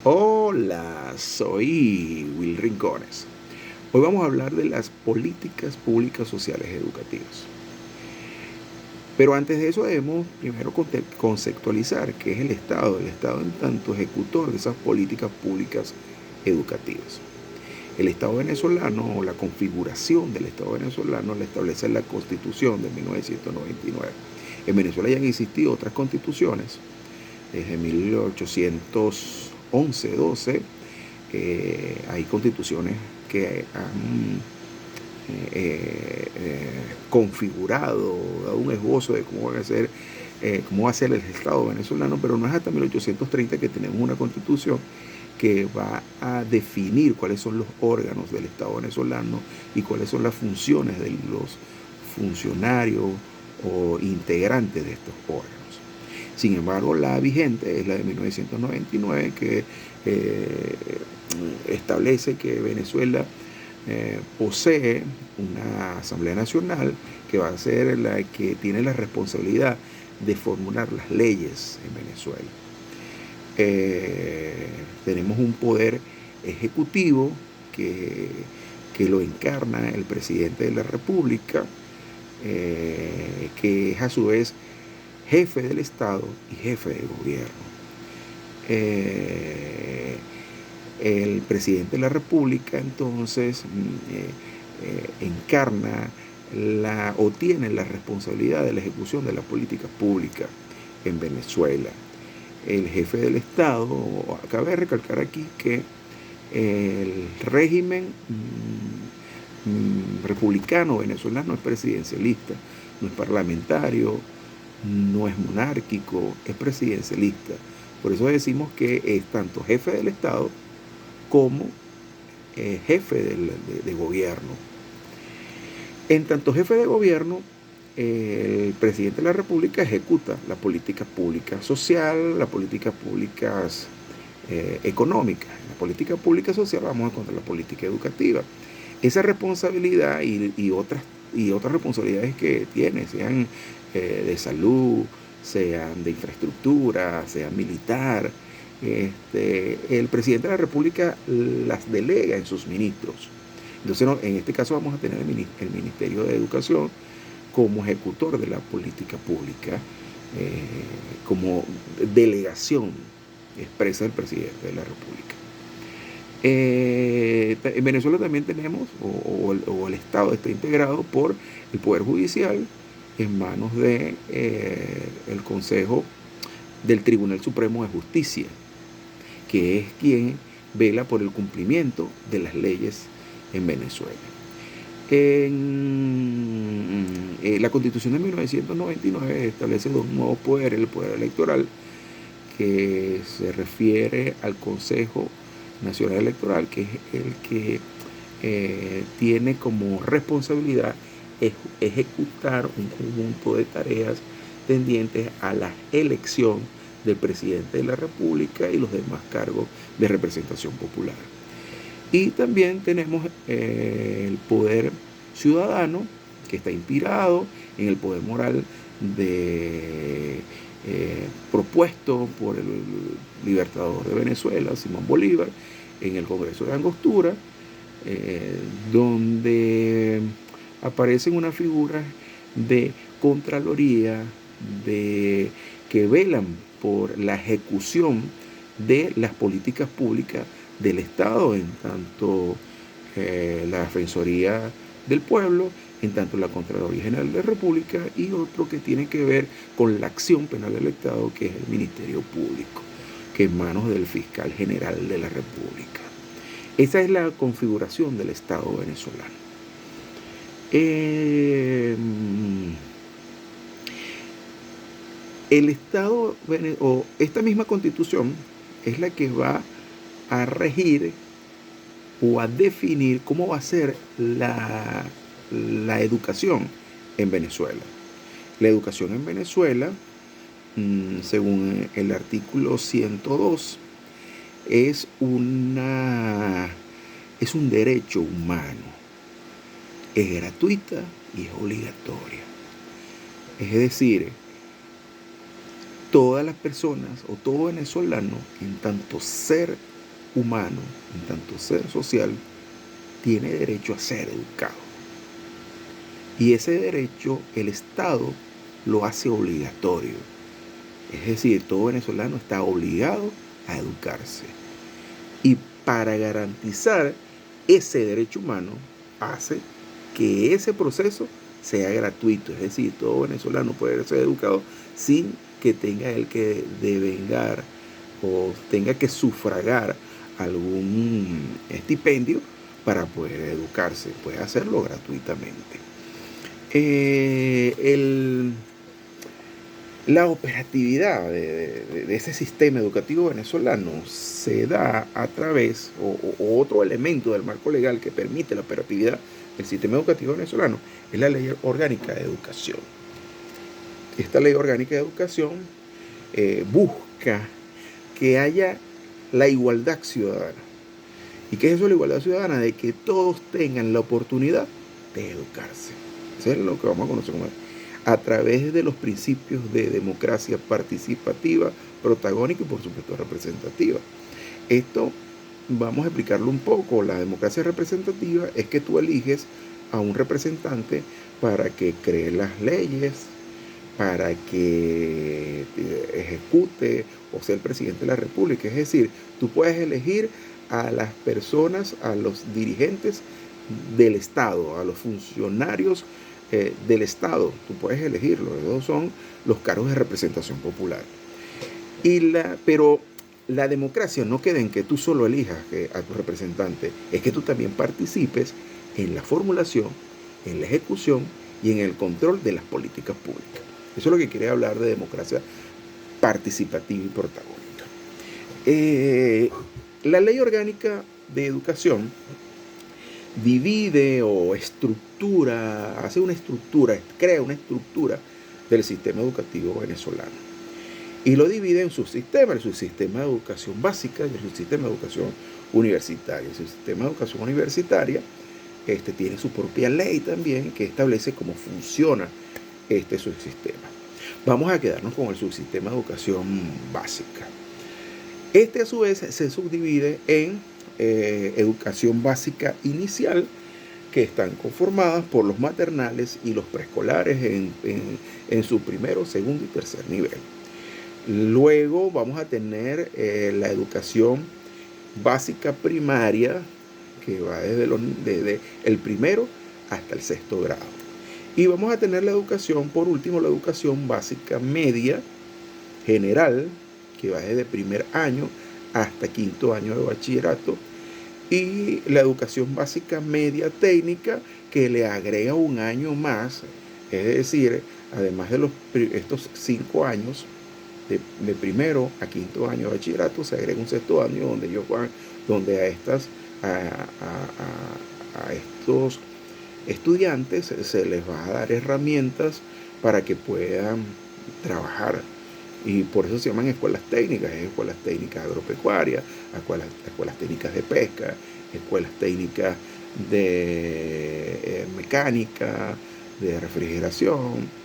Hola, soy Will Rincones. Hoy vamos a hablar de las políticas públicas sociales educativas. Pero antes de eso debemos primero conceptualizar qué es el Estado en tanto ejecutor de esas políticas públicas educativas. El Estado venezolano o la configuración del Estado venezolano la establece la Constitución de 1999. En Venezuela ya han existido otras constituciones desde 1811-12. Hay constituciones que han configurado, dado un esbozo de cómo cómo va a ser el Estado venezolano, pero no es hasta 1830 que tenemos una constitución que va a definir cuáles son los órganos del Estado venezolano y cuáles son las funciones de los funcionarios o integrantes de estos órganos. Sin embargo, la vigente es la de 1999, que establece que Venezuela posee una Asamblea Nacional que va a ser la que tiene la responsabilidad de formular las leyes en Venezuela. Tenemos un poder ejecutivo que lo encarna el presidente de la República, que es a su vez jefe del Estado y jefe del gobierno. El presidente de la República entonces encarna o tiene la responsabilidad de la ejecución de la política pública en Venezuela. El jefe del Estado, cabe recalcar aquí que el régimen republicano venezolano es presidencialista, no es parlamentario, no es monárquico, es presidencialista. Por eso decimos que es tanto jefe del Estado como jefe de gobierno. En tanto jefe de gobierno, el presidente de la República ejecuta la política pública social, las políticas públicas económicas. En la política pública social vamos a encontrar la política educativa. Esa responsabilidad y otras responsabilidades que tiene, sean de salud, sean de infraestructura, sean militar, el presidente de la República las delega en sus ministros. Entonces, en este caso vamos a tener el Ministerio de Educación como ejecutor de la política pública, como delegación expresa del presidente de la República. En Venezuela también tenemos, o el Estado está integrado por el Poder Judicial en manos de el Consejo del Tribunal Supremo de Justicia, que es quien vela por el cumplimiento de las leyes en Venezuela. La Constitución de 1999 establece dos nuevos poderes: el poder electoral, que se refiere al Consejo Nacional Electoral, que es el que tiene como responsabilidad ejecutar un conjunto de tareas tendientes a la elección del presidente de la República y los demás cargos de representación popular. Y también tenemos el poder ciudadano, que está inspirado en el poder moral propuesto por el libertador de Venezuela, Simón Bolívar, en el Congreso de Angostura, donde aparecen unas figuras de contraloría que velan por la ejecución de las políticas públicas del Estado, en tanto la Defensoría del Pueblo, en tanto la Contraloría General de la República, y otro que tiene que ver con la acción penal del Estado, que es el Ministerio Público, que es en manos del Fiscal General de la República. Esa es la configuración del Estado venezolano. El Estado, o esta misma Constitución, es la que va a regir o a definir cómo va a ser la educación en Venezuela. La educación en Venezuela, según el artículo 102, es un derecho humano, es gratuita y es obligatoria. Es decir, todas las personas o todo venezolano, en tanto ser humano, en tanto ser social, tiene derecho a ser educado. Y ese derecho el Estado lo hace obligatorio. Es decir, todo venezolano está obligado a educarse. Y para garantizar ese derecho humano, hace que ese proceso sea gratuito. Es decir, todo venezolano puede ser educado sin que tenga él que devengar o tenga que sufragar algún estipendio para poder educarse. Puede hacerlo gratuitamente. La operatividad de ese sistema educativo venezolano se da a través, o otro elemento del marco legal que permite la operatividad del sistema educativo venezolano, es la Ley Orgánica de Educación. Esta Ley Orgánica de Educación busca que haya la igualdad ciudadana. ¿Y qué es eso, la igualdad ciudadana? De que todos tengan la oportunidad de educarse. Eso es lo que vamos a conocer como a través de los principios de democracia participativa, protagónica y por supuesto representativa. Esto vamos a explicarlo un poco. La democracia representativa es que tú eliges a un representante para que cree las leyes, para que ejecute o sea el presidente de la República. Es decir, tú puedes elegir a las personas, a los dirigentes del Estado, a los funcionarios del Estado. Tú puedes elegirlo. Esos son los cargos de representación popular. Pero la democracia no queda en que tú solo elijas a tu representante, es que tú también participes en la formulación, en la ejecución y en el control de las políticas públicas. Eso es lo que quiere hablar de democracia participativa y protagónica. La Ley Orgánica de Educación divide o estructura, hace una estructura, crea una estructura del sistema educativo venezolano. Y lo divide en subsistemas, el subsistema de educación básica y el subsistema de educación universitaria. El subsistema de educación universitaria tiene su propia ley también que establece cómo funciona este subsistema. Vamos a quedarnos con el subsistema de educación básica. A su vez se subdivide en educación básica inicial, que están conformadas por los maternales y los preescolares en su primero, segundo y tercer nivel. Luego vamos a tener la educación básica primaria, que va desde el primero hasta el sexto grado. Y vamos a tener la educación, por último, la educación básica media general, que va desde primer año hasta quinto año de bachillerato, y la educación básica media técnica, que le agrega un año más, es decir, además de estos 5 años, de primero a quinto año de bachillerato, se agrega un sexto año donde a estos estudiantes se les va a dar herramientas para que puedan trabajar. Y por eso se llaman escuelas técnicas agropecuarias, escuelas técnicas de pesca, escuelas técnicas de mecánica, de refrigeración.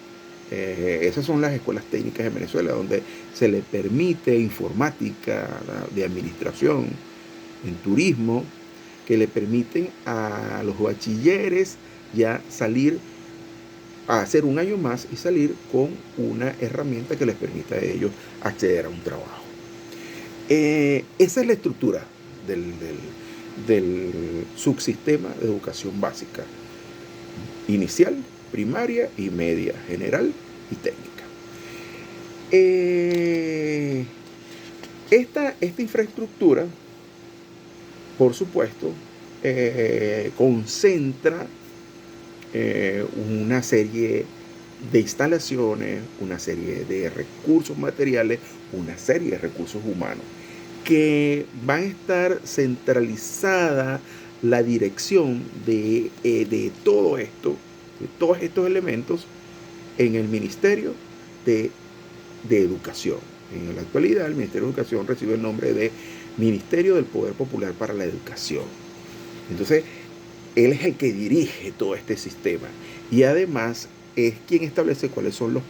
Esas son las escuelas técnicas en Venezuela, donde se le permite informática, de administración, en turismo, que le permiten a los bachilleres ya salir a hacer un año más y salir con una herramienta que les permita a ellos acceder a un trabajo. Esa es la estructura del subsistema de educación básica: inicial, primaria y media, general y técnica. Esta infraestructura, por supuesto, concentra una serie de instalaciones, una serie de recursos materiales, una serie de recursos humanos, que van a estar centralizada la dirección de todo esto, de todos estos elementos, en el Ministerio de Educación. En la actualidad, el Ministerio de Educación recibe el nombre de Ministerio del Poder Popular para la Educación. Entonces, él es el que dirige todo este sistema y además es quien establece cuáles son los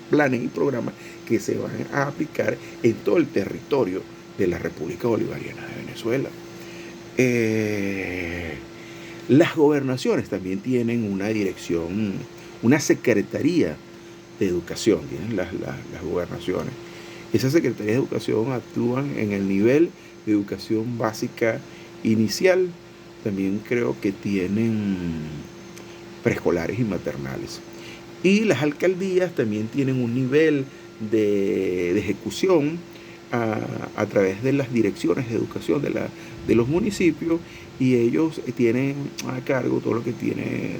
planes y programas que se van a aplicar en todo el territorio de la República Bolivariana de Venezuela. Las gobernaciones también tienen una dirección, una secretaría de educación, tienen las gobernaciones. Esas secretarías de educación actúan en el nivel de educación básica inicial. También creo que tienen preescolares y maternales. Y las alcaldías también tienen un nivel de ejecución a través de las direcciones de educación de los municipios, y ellos tienen a cargo todo lo que tiene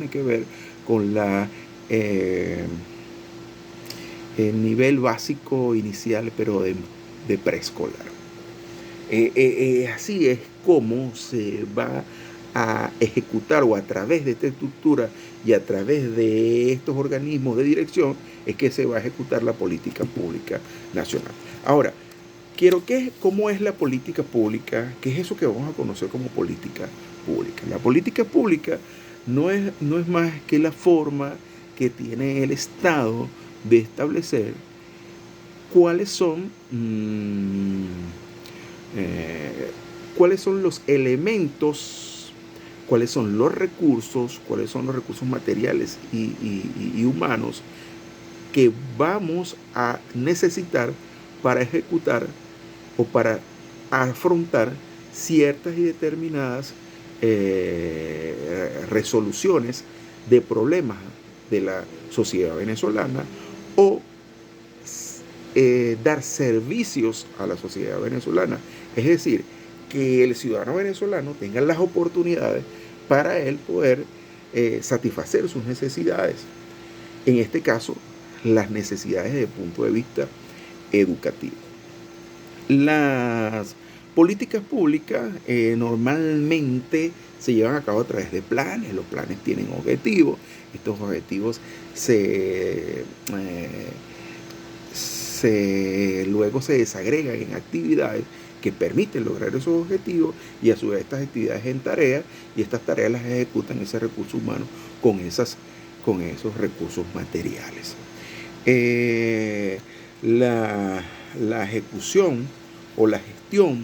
que ver con el nivel básico inicial, pero de preescolar. Así es como se va a ejecutar, o a través de esta estructura y a través de estos organismos de dirección, es que se va a ejecutar la política pública nacional. Ahora, ¿cómo es la política pública? ¿Qué es eso que vamos a conocer como política pública? La política pública no es más que la forma que tiene el Estado de establecer cuáles son los elementos, cuáles son los recursos materiales y humanos que vamos a necesitar para ejecutar o para afrontar ciertas y determinadas resoluciones de problemas de la sociedad venezolana, o dar servicios a la sociedad venezolana. Es decir, que el ciudadano venezolano tenga las oportunidades para él poder satisfacer sus necesidades. En este caso, las necesidades desde el punto de vista educativo. Las políticas públicas normalmente se llevan a cabo a través de planes. Los planes tienen objetivos. Estos objetivos luego se desagregan en actividades que permiten lograr esos objetivos, y a su vez estas actividades en tareas, y estas tareas las ejecutan ese recurso humano con esos recursos materiales. La ejecución o la gestión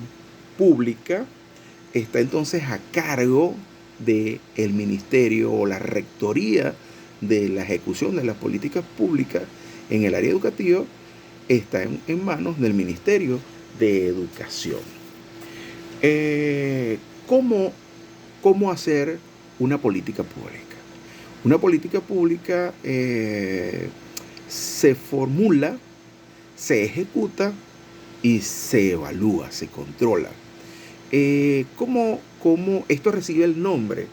pública está entonces a cargo del ministerio o la rectoría de la ejecución de las políticas públicas en el área educativa. Está en manos del Ministerio de Educación. ¿Cómo hacer una política pública? Una política pública se formula, se ejecuta y se evalúa, se controla. ¿Cómo esto recibe el nombre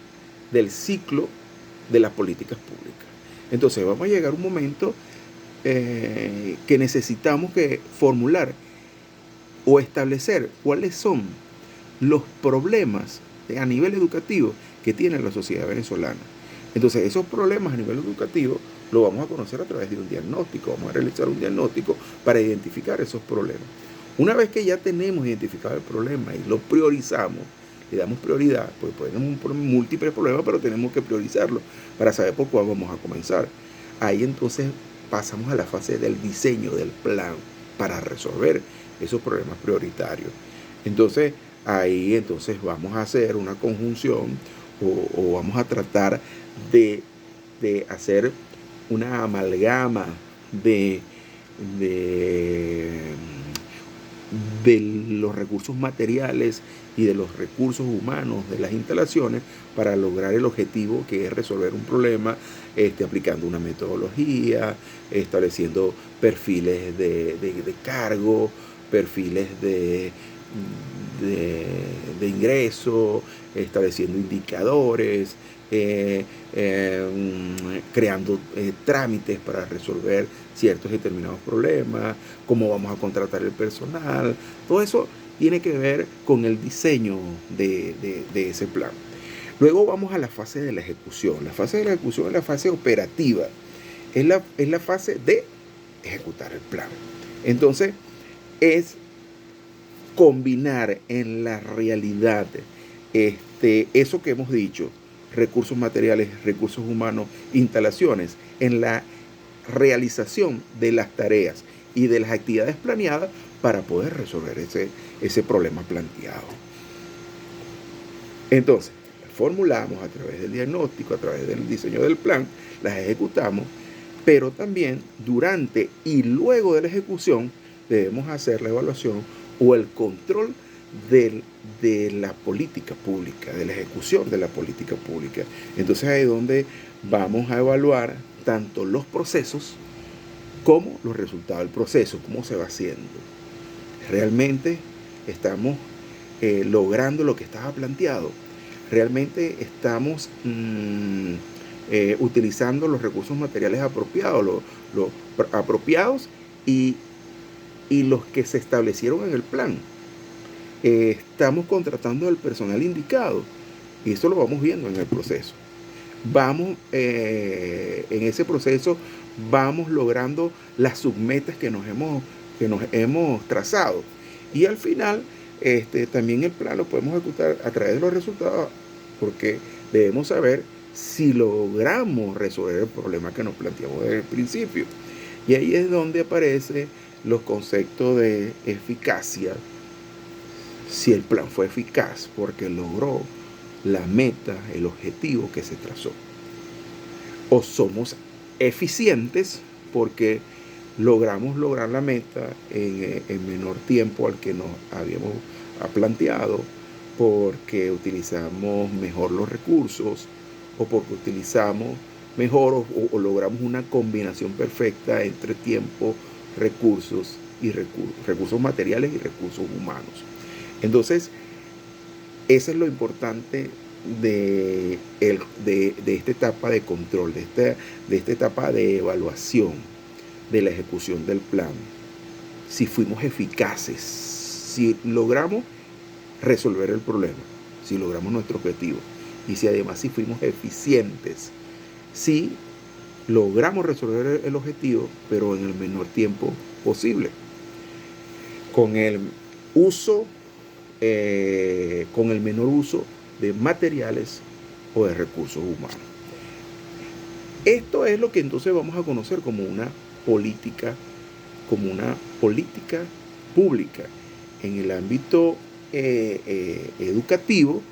del ciclo de las políticas públicas? Entonces vamos a llegar a un momento que necesitamos que formular o establecer cuáles son los problemas a nivel educativo que tiene la sociedad venezolana. Entonces, esos problemas a nivel educativo lo vamos a conocer a través de un diagnóstico. Vamos a realizar un diagnóstico para identificar esos problemas. Una vez que ya tenemos identificado el problema y lo priorizamos, le damos prioridad, pues tenemos múltiples problemas, pero tenemos que priorizarlo para saber por cuál vamos a comenzar. Ahí entonces pasamos a la fase del diseño del plan para resolver esos problemas prioritarios. Entonces, ahí entonces vamos a hacer una conjunción o vamos a tratar de hacer una amalgama de los recursos materiales y de los recursos humanos de las instalaciones para lograr el objetivo, que es resolver un problema, aplicando una metodología, estableciendo perfiles de cargo, perfiles de ingreso, estableciendo indicadores, creando trámites para resolver ciertos determinados problemas, cómo vamos a contratar el personal. Todo eso tiene que ver con el diseño de ese plan. Luego vamos a la fase de la ejecución. La fase de la ejecución es la fase operativa. Es la fase de ejecutar el plan. Entonces, es combinar en la realidad eso que hemos dicho, recursos materiales, recursos humanos, instalaciones, en la realización de las tareas y de las actividades planeadas para poder resolver ese problema planteado. Entonces, formulamos a través del diagnóstico, a través del diseño del plan, las ejecutamos, pero también durante y luego de la ejecución debemos hacer la evaluación o el control de la política pública, de la ejecución de la política pública. Entonces ahí es donde vamos a evaluar tanto los procesos como los resultados del proceso, cómo se va haciendo. ¿Realmente estamos logrando lo que estaba planteado? ¿Realmente estamos utilizando los recursos materiales apropiados, los apropiados y los que se establecieron en el plan? Estamos contratando al personal indicado y eso lo vamos viendo en el proceso. Vamos en ese proceso vamos logrando las submetas que nos hemos trazado, y al final también el plan lo podemos ejecutar a través de los resultados, porque debemos saber si logramos resolver el problema que nos planteamos desde el principio. Y ahí es donde aparecen los conceptos de eficacia. Si el plan fue eficaz porque logró la meta, el objetivo que se trazó. O somos eficientes porque logramos lograr la meta en menor tiempo al que nos habíamos planteado, porque utilizamos mejor los recursos, o porque utilizamos mejor o logramos una combinación perfecta entre tiempo, recursos y recursos materiales y recursos humanos. Entonces, eso es lo importante de esta etapa de control, de esta etapa de evaluación de la ejecución del plan. Si fuimos eficaces, si logramos resolver el problema, si logramos nuestro objetivo, y si además si fuimos eficientes, si logramos resolver el objetivo, pero en el menor tiempo posible, con el menor uso de materiales o de recursos humanos. Esto es lo que entonces vamos a conocer como una política pública. En el ámbito educativo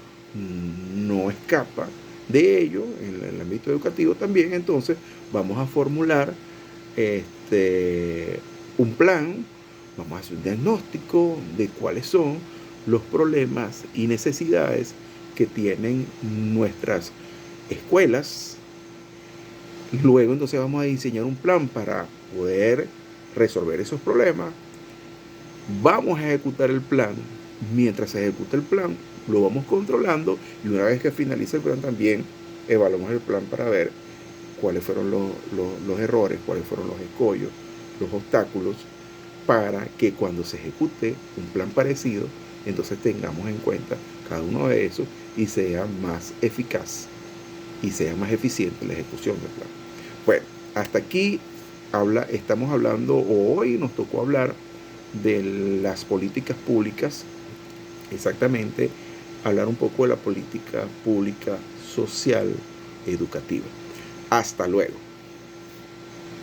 no escapa de ello. En el ámbito educativo también entonces vamos a formular un plan, vamos a hacer un diagnóstico de cuáles son los problemas y necesidades que tienen nuestras escuelas. Luego entonces vamos a diseñar un plan para poder resolver esos problemas. Vamos a ejecutar el plan. Mientras se ejecuta el plan, lo vamos controlando, y una vez que finalice el plan también evaluamos el plan para ver cuáles fueron los errores, cuáles fueron los escollos, los obstáculos, para que cuando se ejecute un plan parecido, entonces tengamos en cuenta cada uno de esos y sea más eficaz y sea más eficiente la ejecución del plan. Bueno, hasta aquí estamos hablando, o hoy nos tocó hablar de las políticas públicas, exactamente hablar un poco de la política pública social educativa. Hasta luego.